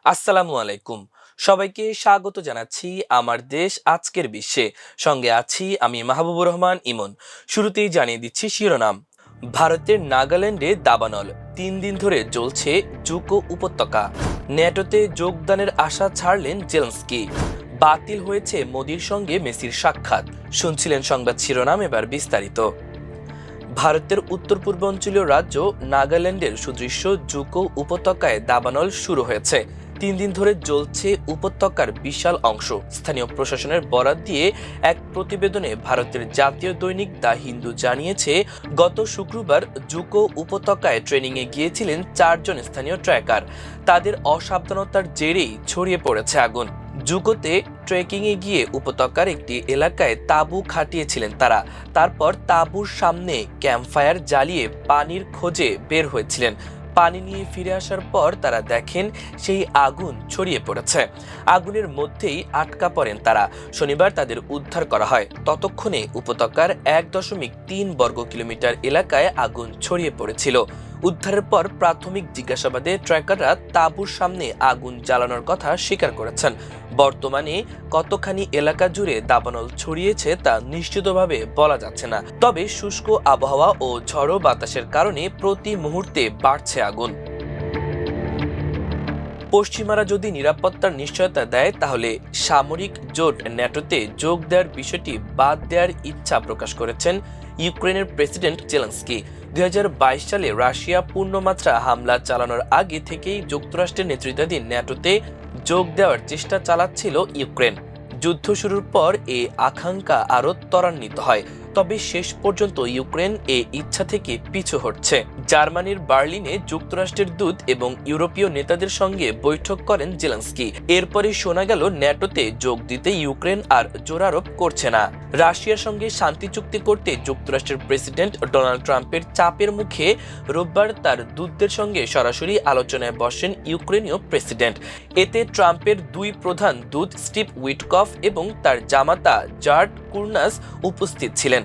আসসালামু আলাইকুম। সবাইকে স্বাগত জানাচ্ছি আমার দেশ আজকের বিশ্বে। সঙ্গে আছি আমি মাহবুবুর রহমান ইমন। শুরুতেই জানিয়ে দিচ্ছি শিরোনাম। ভারতের নাগাল্যান্ডে দাবানল, 3 দিন ধরে জ্বলছে জুকো উপত্যকা। ন্যাটোতে যোগদানের আশা ছাড়লেন জেলেনস্কি। বাতিল হয়েছে মোদির সঙ্গে মেসির সাক্ষাৎ। শুনছিলেন সংবাদ শিরোনাম, এবার বিস্তারিত। ভারতের উত্তর পূর্বাঞ্চলীয় রাজ্য নাগাল্যান্ডের সুদৃশ্য জুকো উপত্যকায় দাবানল শুরু হয়েছে। 3 দিন ধরে জ্বলছে উপত্যকার বিশাল অংশ। স্থানীয় প্রশাসনের বরাত দিয়ে এক প্রতিবেদনে ভারতের জাতীয় দৈনিক দ্য হিন্দু জানিয়েছে, গত শুক্রবার জুকো উপত্যকায় ট্রেনিংয়ে গিয়েছিলেন 4 জন স্থানীয় ট্রেকার। তাদের অসাবধানতার জেরেই ছড়িয়ে পড়েছে আগুন। জুকোতে ট্রেকিংয়ে গিয়ে উপত্যকার একটি এলাকায় তাঁবু খাটিয়েছিলেন তারা। তারপর তাঁবুর সামনে ক্যাম্পফায়ার জ্বালিয়ে পানির খোঁজে বের হয়েছিলেন। পানি নিয়ে ফিরে আসার পর তারা দেখেন সেই আগুন ছড়িয়ে পড়েছে। আগুনের মধ্যেই আটকা পড়েন তারা। শনিবার তাদের উদ্ধার করা হয়। ততক্ষণে উপত্যকার 1.3 বর্গ কিলোমিটার এলাকায় আগুন ছড়িয়ে পড়েছিল। উদ্ধারের পর প্রাথমিক জিজ্ঞাসাবাদে ট্রেকাররা তাঁবুর সামনে আগুন জ্বালানোর কথা স্বীকার করেছেন। বর্তমানে কতখানি এলাকা জুড়ে দাবানল ছড়িয়েছে তা নিশ্চিতভাবে বলা যাচ্ছে না, তবে শুষ্ক আবহাওয়া ও ঝড়ো বাতাসের কারণে প্রতি মুহূর্তে বাড়ছে আগুন। পশ্চিমারা যদি নিরাপত্তার নিশ্চয়তা দেয়, তাহলে সামরিক জোট ন্যাটোতে যোগ দেওয়ার বিষয়টি বাদ দেওয়ার ইচ্ছা প্রকাশ করেছেন ইউক্রেনের প্রেসিডেন্ট জেলেনস্কি। 2022 সালে রাশিয়া পূর্ণমাত্রা হামলা চালানোর আগে থেকেই যুক্তরাষ্ট্রের নেতৃত্বাধীন ন্যাটোতে যোগ দেওয়ার চেষ্টা চালাচ্ছিল ইউক্রেন। যুদ্ধ শুরুর পর এই আকাঙ্ক্ষা আরও ত্বরান্বিত হয়, তবে শেষ পর্যন্ত ইউক্রেন এই ইচ্ছা থেকে পিছু হটছে। জার্মানির বার্লিনে যুক্তরাষ্ট্রের দূত এবং ইউরোপীয় নেতাদের সঙ্গে বৈঠক করেন জেলেনস্কি। এরপরে শোনা গেল ন্যাটোতে যোগ দিতে ইউক্রেন আর জোরারোপ করছে না। রাশিয়ার সঙ্গে শান্তি চুক্তি করতে যুক্তরাষ্ট্রের প্রেসিডেন্ট ডোনাল্ড ট্রাম্পের চাপের মুখে রোববার তার দূতদের সঙ্গে সরাসরি আলোচনায় বসেন ইউক্রেনীয় প্রেসিডেন্ট। এতে ট্রাম্পের 2 প্রধান দূত স্টিভ উইটকফ এবং তার জামাতা জার্ড কুর্নাস উপস্থিত ছিলেন।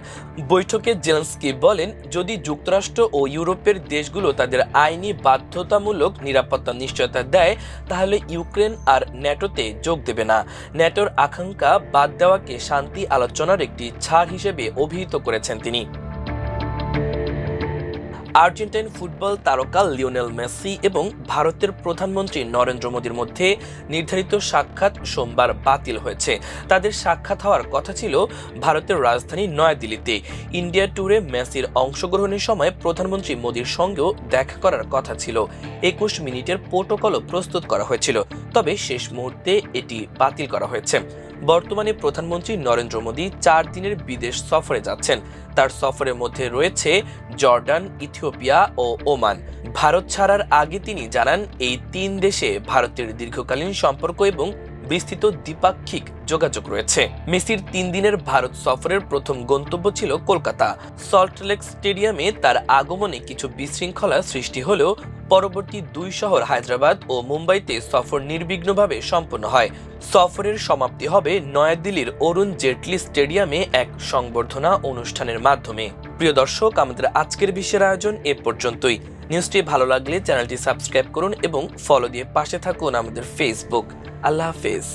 বৈঠকে জেলেনস্কি বলেন, যদি যুক্তরাষ্ট্র ও ইউরোপের দেশগুলো তাদের আইনি বাধ্যতামূলক নিরাপত্তা নিশ্চয়তা দেয়, তাহলে ইউক্রেন আর ন্যাটোতে যোগ দেবে না। ন্যাটোর আকাঙ্ক্ষা বাদ দেওয়াকে শান্তি আলোচনার একটি ছাড় হিসেবে অভিহিত করেছেন তিনি। আর্জেন্টাইন ফুটবল তারকা লিওনেল মেসি এবং ভারতের প্রধানমন্ত্রী নরেন্দ্র মোদীর মধ্যে নির্ধারিত সাক্ষাৎ সোমবার বাতিল হয়েছে। তাদের সাক্ষাৎ হওয়ার কথা ছিল ভারতের রাজধানী নয়াদিল্লিতে। ইন্ডিয়া ট্যুরে মেসির অংশগ্রহণের সময় প্রধানমন্ত্রী মোদীর সঙ্গেও দেখা করার কথা ছিল। 21 মিনিটের প্রোটোকলও প্রস্তুত করা হয়েছিল, তবে শেষ মুহূর্তে এটি বাতিল করা হয়েছে। বর্তমানে প্রধানমন্ত্রী নরেন্দ্র মোদী 4 দিনের বিদেশ সফরে যাচ্ছেন। তার সফরের মধ্যে রয়েছে জর্ডান, ইথিওপিয়া ও ওমান। ভারত ছাড়ার আগে তিনি জানান, এই 3 দেশে ভারতের দীর্ঘকালীন সম্পর্ক এবং বিস্তৃত দ্বিপাক্ষিক যোগাযোগ রয়েছে। মেসির 3 দিনের ভারত সফরের প্রথম গন্তব্য ছিল কলকাতা। সল্টলেক স্টেডিয়ামে তার আগমনে কিছু বিশৃঙ্খলা সৃষ্টি হলেও পরবর্তী 2 শহর হায়দ্রাবাদ ও মুম্বাইতে সফর নির্বিঘ্নভাবে সম্পন্ন হয়। সফরের সমাপ্তি হবে নয়াদিল্লির অরুণ জেটলি স্টেডিয়ামে এক সংবর্ধনা অনুষ্ঠানের মাধ্যমে। প্রিয় দর্শক, আমাদের আজকের বিশ্বের আয়োজন এ পর্যন্তই। নিউজটি ভালো লাগলে চ্যানেলটি সাবস্ক্রাইব করুন এবং ফলো দিয়ে পাশে থাকুন আমাদের ফেসবুক। আল্লাহ হাফেজ।